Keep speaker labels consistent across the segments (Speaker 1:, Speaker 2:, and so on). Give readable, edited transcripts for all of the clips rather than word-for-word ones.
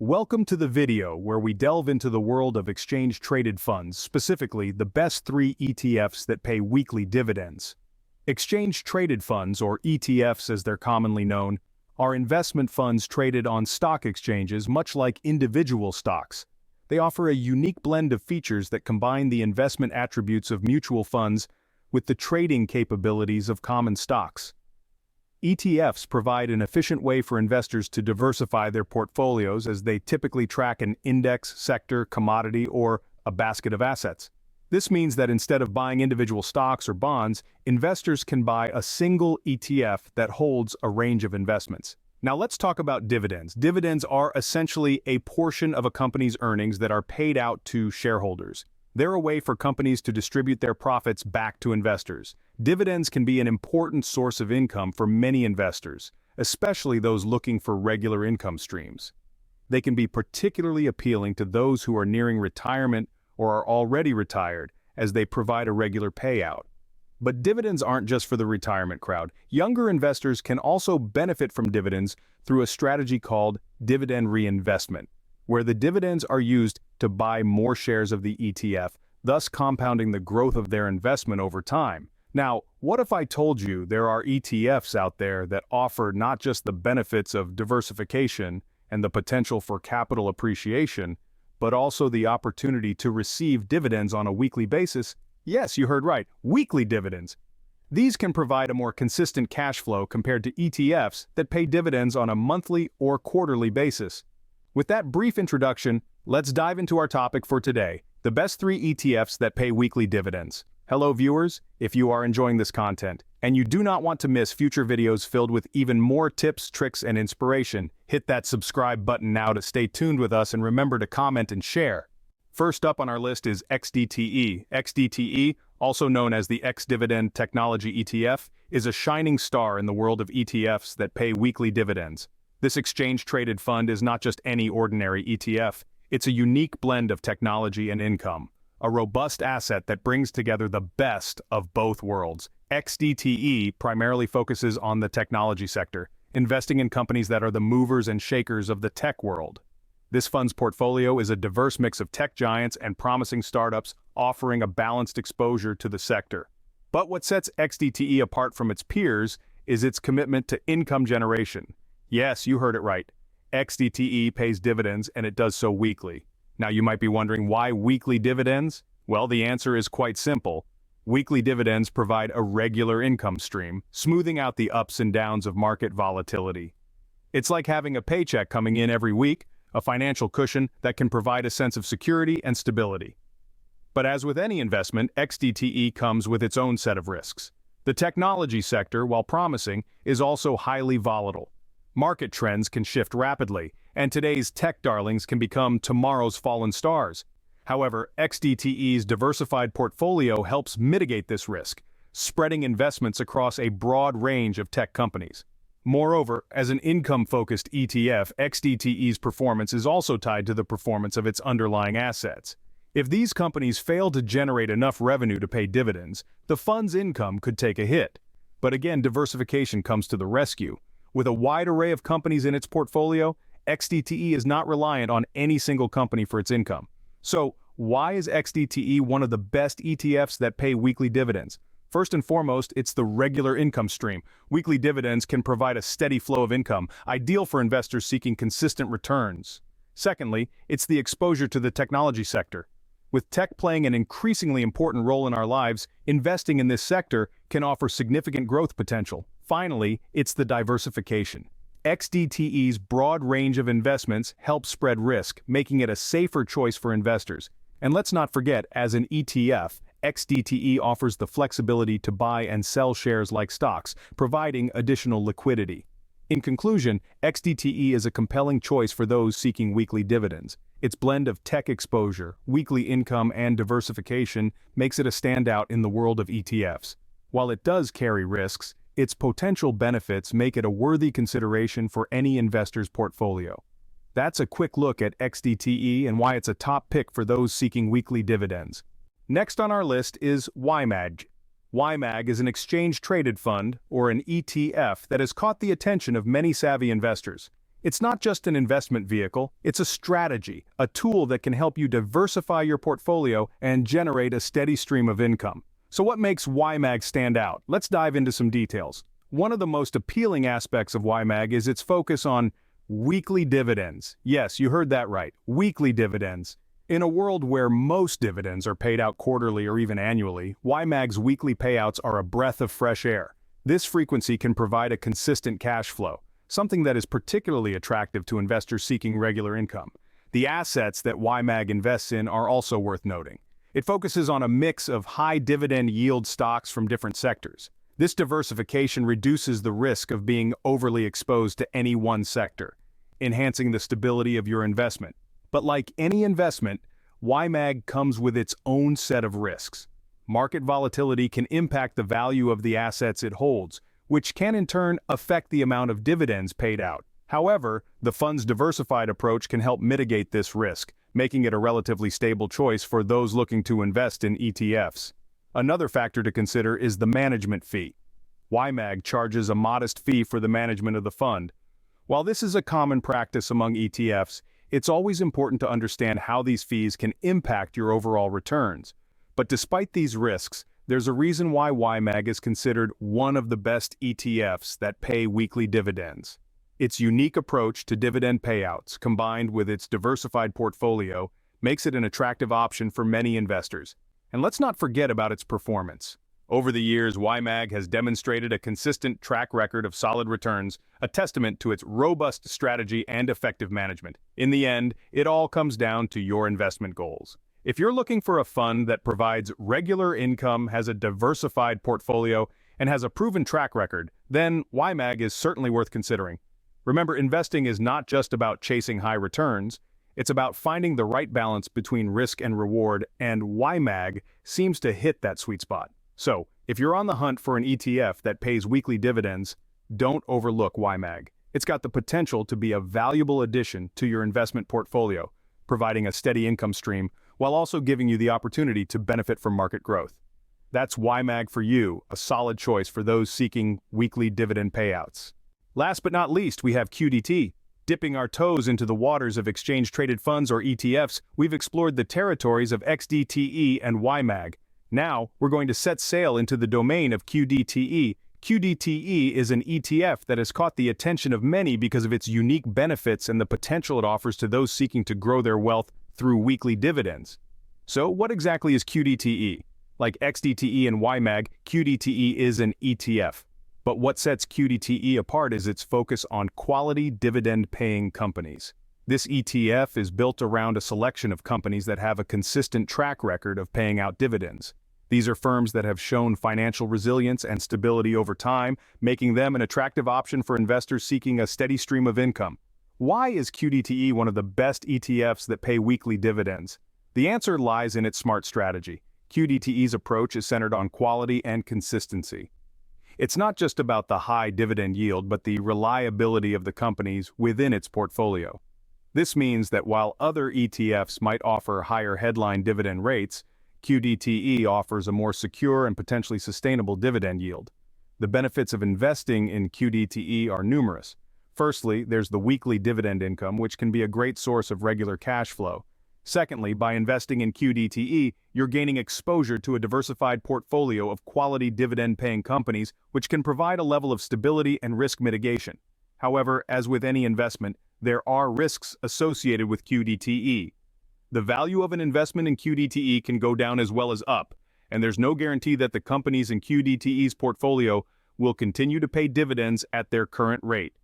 Speaker 1: Welcome to the video where we delve into the world of exchange-traded funds, specifically the best 3 ETFs that pay weekly dividends. Exchange-traded funds, or ETFs as they're commonly known, are investment funds traded on stock exchanges much like individual stocks. They offer a unique blend of features that combine the investment attributes of mutual funds with the trading capabilities of common stocks. ETFs provide an efficient way for investors to diversify their portfolios as they typically track an index, sector, commodity, or a basket of assets. This means that instead of buying individual stocks or bonds, investors can buy a single ETF that holds a range of investments. Now let's talk about dividends. Dividends are essentially a portion of a company's earnings that are paid out to shareholders. They're a way for companies to distribute their profits back to investors. Dividends can be an important source of income for many investors, especially those looking for regular income streams. They can be particularly appealing to those who are nearing retirement or are already retired, as they provide a regular payout. But dividends aren't just for the retirement crowd. Younger investors can also benefit from dividends through a strategy called dividend reinvestment, where the dividends are used to buy more shares of the ETF, thus compounding the growth of their investment over time. Now, what if I told you there are ETFs out there that offer not just the benefits of diversification and the potential for capital appreciation, but also the opportunity to receive dividends on a weekly basis? Yes, you heard right, weekly dividends. These can provide a more consistent cash flow compared to ETFs that pay dividends on a monthly or quarterly basis. With that brief introduction, let's dive into our topic for today, the best 3 ETFs that pay weekly dividends. Hello viewers, if you are enjoying this content, and you do not want to miss future videos filled with even more tips, tricks, and inspiration, hit that subscribe button now to stay tuned with us and remember to comment and share. First up on our list is XDTE. XDTE, also known as the Dividend Technology ETF, is a shining star in the world of ETFs that pay weekly dividends. This exchange-traded fund is not just any ordinary ETF, it's a unique blend of technology and income, a robust asset that brings together the best of both worlds. XDTE primarily focuses on the technology sector, investing in companies that are the movers and shakers of the tech world. This fund's portfolio is a diverse mix of tech giants and promising startups, offering a balanced exposure to the sector. But what sets XDTE apart from its peers is its commitment to income generation. Yes, you heard it right. XDTE pays dividends, and it does so weekly. Now you might be wondering, why weekly dividends? Well, the answer is quite simple. Weekly dividends provide a regular income stream, smoothing out the ups and downs of market volatility. It's like having a paycheck coming in every week, a financial cushion that can provide a sense of security and stability. But as with any investment, XDTE comes with its own set of risks. The technology sector, while promising, is also highly volatile. Market trends can shift rapidly, and today's tech darlings can become tomorrow's fallen stars. However, XDTE's diversified portfolio helps mitigate this risk, spreading investments across a broad range of tech companies. Moreover, as an income-focused ETF, XDTE's performance is also tied to the performance of its underlying assets. If these companies fail to generate enough revenue to pay dividends, the fund's income could take a hit. But again, diversification comes to the rescue. With a wide array of companies in its portfolio, XDTE is not reliant on any single company for its income. So, why is XDTE one of the best ETFs that pay weekly dividends? First and foremost, it's the regular income stream. Weekly dividends can provide a steady flow of income, ideal for investors seeking consistent returns. Secondly, it's the exposure to the technology sector. With tech playing an increasingly important role in our lives, investing in this sector can offer significant growth potential. Finally, it's the diversification. XDTE's broad range of investments helps spread risk, making it a safer choice for investors. And let's not forget, as an ETF, XDTE offers the flexibility to buy and sell shares like stocks, providing additional liquidity. In conclusion, XDTE is a compelling choice for those seeking weekly dividends. Its blend of tech exposure, weekly income, and diversification makes it a standout in the world of ETFs. While it does carry risks, its potential benefits make it a worthy consideration for any investor's portfolio. That's a quick look at XDTE and why it's a top pick for those seeking weekly dividends. Next on our list is YMAG. YMAG is an exchange-traded fund, or an ETF, that has caught the attention of many savvy investors. It's not just an investment vehicle, it's a strategy, a tool that can help you diversify your portfolio and generate a steady stream of income. So what makes YMAG stand out? Let's dive into some details. One of the most appealing aspects of YMAG is its focus on weekly dividends. Yes, you heard that right, weekly dividends. In a world where most dividends are paid out quarterly or even annually, YMAG's weekly payouts are a breath of fresh air. This frequency can provide a consistent cash flow, something that is particularly attractive to investors seeking regular income. The assets that YMAG invests in are also worth noting. It focuses on a mix of high dividend yield stocks from different sectors. This diversification reduces the risk of being overly exposed to any one sector, enhancing the stability of your investment. But like any investment, YMAG comes with its own set of risks. Market volatility can impact the value of the assets it holds, which can in turn affect the amount of dividends paid out. However, the fund's diversified approach can help mitigate this risk, making it a relatively stable choice for those looking to invest in ETFs. Another factor to consider is the management fee. YMAG charges a modest fee for the management of the fund. While this is a common practice among ETFs, it's always important to understand how these fees can impact your overall returns. But despite these risks, there's a reason why YMAG is considered one of the best ETFs that pay weekly dividends. Its unique approach to dividend payouts, combined with its diversified portfolio, makes it an attractive option for many investors. And let's not forget about its performance. Over the years, YMAG has demonstrated a consistent track record of solid returns, a testament to its robust strategy and effective management. In the end, it all comes down to your investment goals. If you're looking for a fund that provides regular income, has a diversified portfolio, and has a proven track record, then YMAG is certainly worth considering. Remember, investing is not just about chasing high returns, it's about finding the right balance between risk and reward, and YMAG seems to hit that sweet spot. So, if you're on the hunt for an ETF that pays weekly dividends, don't overlook YMAG. It's got the potential to be a valuable addition to your investment portfolio, providing a steady income stream while also giving you the opportunity to benefit from market growth. That's YMAG for you, a solid choice for those seeking weekly dividend payouts. Last but not least, we have QDTE. Dipping our toes into the waters of exchange-traded funds or ETFs, we've explored the territories of XDTE and YMAG. Now, we're going to set sail into the domain of QDTE. QDTE is an ETF that has caught the attention of many because of its unique benefits and the potential it offers to those seeking to grow their wealth through weekly dividends. So, what exactly is QDTE? Like XDTE and YMAG, QDTE is an ETF. But what sets QDTE apart is its focus on quality dividend-paying companies. This ETF is built around a selection of companies that have a consistent track record of paying out dividends. These are firms that have shown financial resilience and stability over time, making them an attractive option for investors seeking a steady stream of income. Why is QDTE one of the best ETFs that pay weekly dividends? The answer lies in its smart strategy. QDTE's approach is centered on quality and consistency. It's not just about the high dividend yield, but the reliability of the companies within its portfolio. This means that while other ETFs might offer higher headline dividend rates, QDTE offers a more secure and potentially sustainable dividend yield. The benefits of investing in QDTE are numerous. Firstly, there's the weekly dividend income, which can be a great source of regular cash flow. Secondly, by investing in QDTE, you're gaining exposure to a diversified portfolio of quality dividend-paying companies, which can provide a level of stability and risk mitigation. However, as with any investment, there are risks associated with QDTE. The value of an investment in QDTE can go down as well as up, and there's no guarantee that the companies in QDTE's portfolio will continue to pay dividends at their current rate.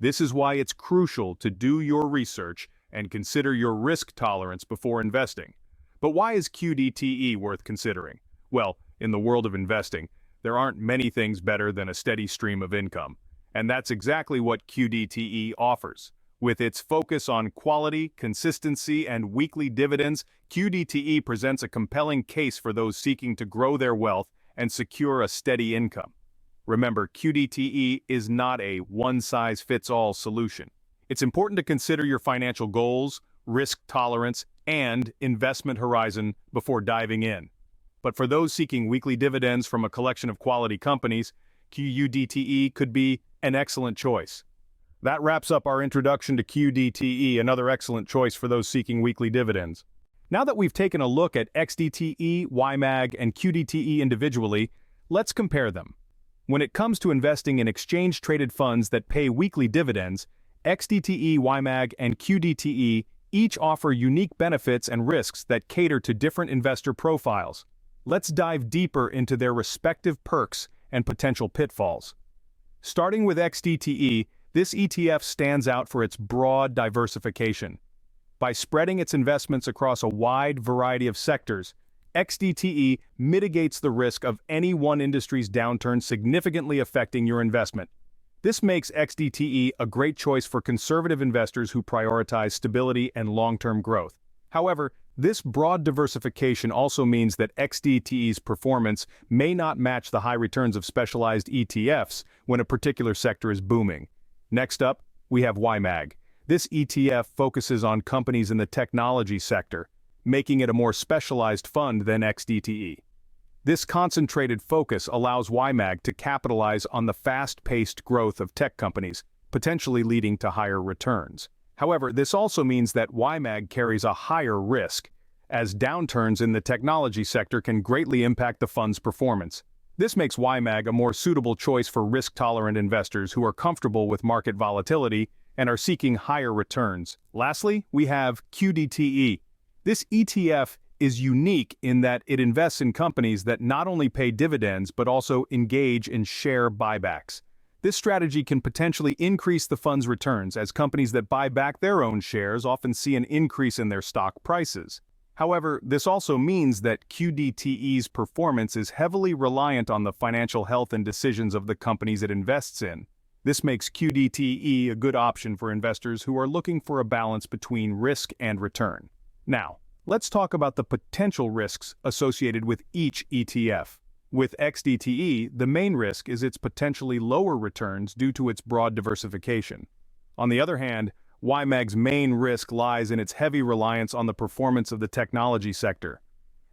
Speaker 1: This is why it's crucial to do your research and consider your risk tolerance before investing. But why is QDTE worth considering? Well, in the world of investing, there aren't many things better than a steady stream of income. And that's exactly what QDTE offers. With its focus on quality, consistency, and weekly dividends, QDTE presents a compelling case for those seeking to grow their wealth and secure a steady income. Remember, QDTE is not a one-size-fits-all solution. It's important to consider your financial goals, risk tolerance, and investment horizon before diving in. But for those seeking weekly dividends from a collection of quality companies, QDTE could be an excellent choice. That wraps up our introduction to QDTE, another excellent choice for those seeking weekly dividends. Now that we've taken a look at XDTE, YMAG, and QDTE individually, let's compare them. When it comes to investing in exchange-traded funds that pay weekly dividends, XDTE, YMAG, and QDTE each offer unique benefits and risks that cater to different investor profiles. Let's dive deeper into their respective perks and potential pitfalls. Starting with XDTE, this ETF stands out for its broad diversification. By spreading its investments across a wide variety of sectors, XDTE mitigates the risk of any one industry's downturn significantly affecting your investment. This makes XDTE a great choice for conservative investors who prioritize stability and long-term growth. However, this broad diversification also means that XDTE's performance may not match the high returns of specialized ETFs when a particular sector is booming. Next up, we have YMAG. This ETF focuses on companies in the technology sector, making it a more specialized fund than XDTE. This concentrated focus allows YMAG to capitalize on the fast-paced growth of tech companies, potentially leading to higher returns. However, this also means that YMAG carries a higher risk, as downturns in the technology sector can greatly impact the fund's performance. This makes YMAG a more suitable choice for risk-tolerant investors who are comfortable with market volatility and are seeking higher returns. Lastly, we have QDTE. This ETF is unique in that it invests in companies that not only pay dividends but also engage in share buybacks. This strategy can potentially increase the fund's returns, as companies that buy back their own shares often see an increase in their stock prices. However, this also means that QDTE's performance is heavily reliant on the financial health and decisions of the companies it invests in. This makes QDTE a good option for investors who are looking for a balance between risk and return. Now, let's talk about the potential risks associated with each ETF. With XDTE, the main risk is its potentially lower returns due to its broad diversification. On the other hand, YMAG's main risk lies in its heavy reliance on the performance of the technology sector.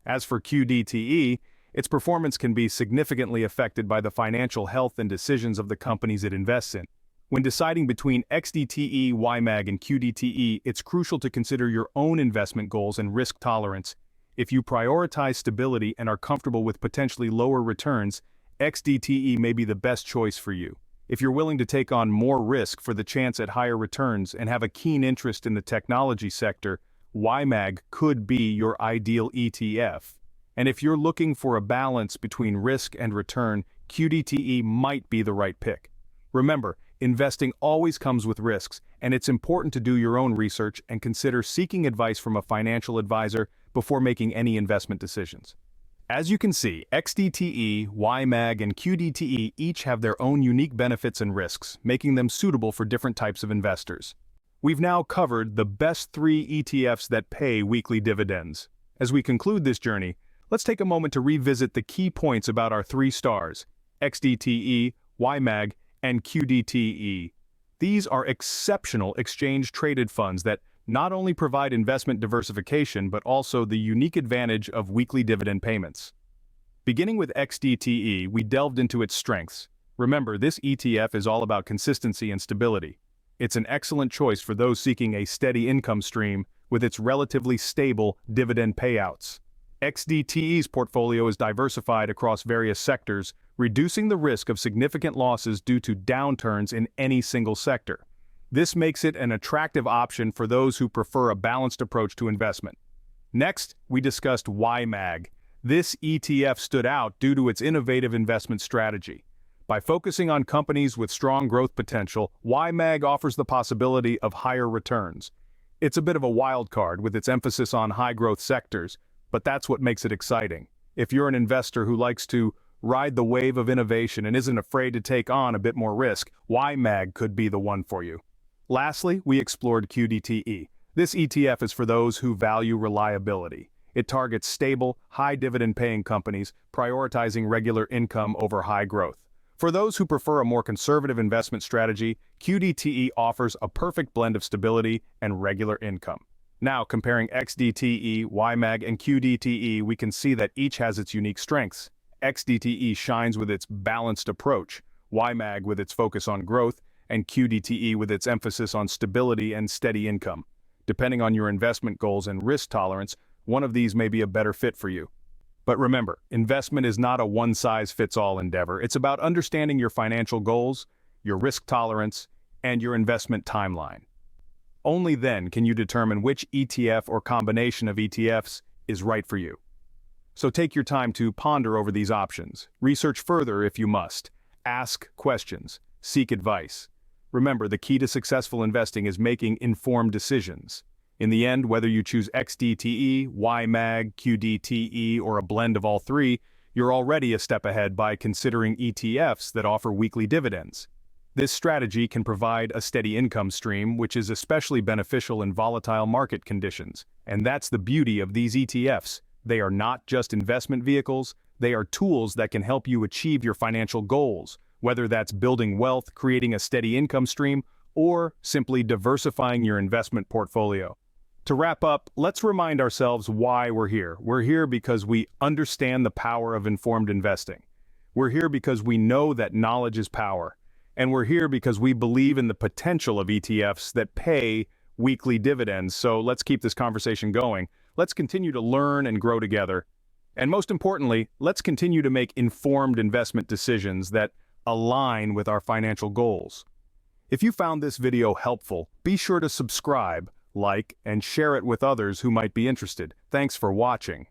Speaker 1: As for QDTE, its performance can be significantly affected by the financial health and decisions of the companies it invests in. When deciding between XDTE, YMAG, and QDTE, it's crucial to consider your own investment goals and risk tolerance. If you prioritize stability and are comfortable with potentially lower returns, XDTE may be the best choice for you. If you're willing to take on more risk for the chance at higher returns and have a keen interest in the technology sector, YMAG could be your ideal ETF. And if you're looking for a balance between risk and return, QDTE might be the right pick. Remember, investing always comes with risks, and it's important to do your own research and consider seeking advice from a financial advisor before making any investment decisions. As you can see, XDTE, YMAG, and QDTE each have their own unique benefits and risks, making them suitable for different types of investors. We've now covered the best 3 ETFs that pay weekly dividends. As we conclude this journey, let's take a moment to revisit the key points about our 3 stars, XDTE, YMAG, and QDTE. These are exceptional exchange-traded funds that not only provide investment diversification but also the unique advantage of weekly dividend payments. Beginning with XDTE, we delved into its strengths. Remember, this ETF is all about consistency and stability. It's an excellent choice for those seeking a steady income stream with its relatively stable dividend payouts. XDTE's portfolio is diversified across various sectors, reducing the risk of significant losses due to downturns in any single sector. This makes it an attractive option for those who prefer a balanced approach to investment. Next, we discussed YMAG. This ETF stood out due to its innovative investment strategy. By focusing on companies with strong growth potential, YMAG offers the possibility of higher returns. It's a bit of a wild card with its emphasis on high-growth sectors, but that's what makes it exciting. If you're an investor who likes to ride the wave of innovation and isn't afraid to take on a bit more risk, YMAG could be the one for you. Lastly, we explored QDTE. This ETF is for those who value reliability. It targets stable, high dividend-paying companies, prioritizing regular income over high growth. For those who prefer a more conservative investment strategy, QDTE offers a perfect blend of stability and regular income. Now, comparing XDTE, YMAG, and QDTE, we can see that each has its unique strengths. XDTE shines with its balanced approach, YMAG with its focus on growth, and QDTE with its emphasis on stability and steady income. Depending on your investment goals and risk tolerance, one of these may be a better fit for you. But remember, investment is not a one-size-fits-all endeavor. It's about understanding your financial goals, your risk tolerance, and your investment timeline. Only then can you determine which ETF or combination of ETFs is right for you. So take your time to ponder over these options. Research further if you must. Ask questions. Seek advice. Remember, the key to successful investing is making informed decisions. In the end, whether you choose XDTE, YMAG, QDTE, or a blend of all three, you're already a step ahead by considering ETFs that offer weekly dividends. This strategy can provide a steady income stream, which is especially beneficial in volatile market conditions. And that's the beauty of these ETFs. They are not just investment vehicles, they are tools that can help you achieve your financial goals, whether that's building wealth, creating a steady income stream, or simply diversifying your investment portfolio. To wrap up, let's remind ourselves why we're here. We're here because we understand the power of informed investing. We're here because we know that knowledge is power. And we're here because we believe in the potential of ETFs that pay weekly dividends. So let's keep this conversation going. Let's continue to learn and grow together. And most importantly, let's continue to make informed investment decisions that align with our financial goals. If you found this video helpful, be sure to subscribe, like, and share it with others who might be interested. Thanks for watching.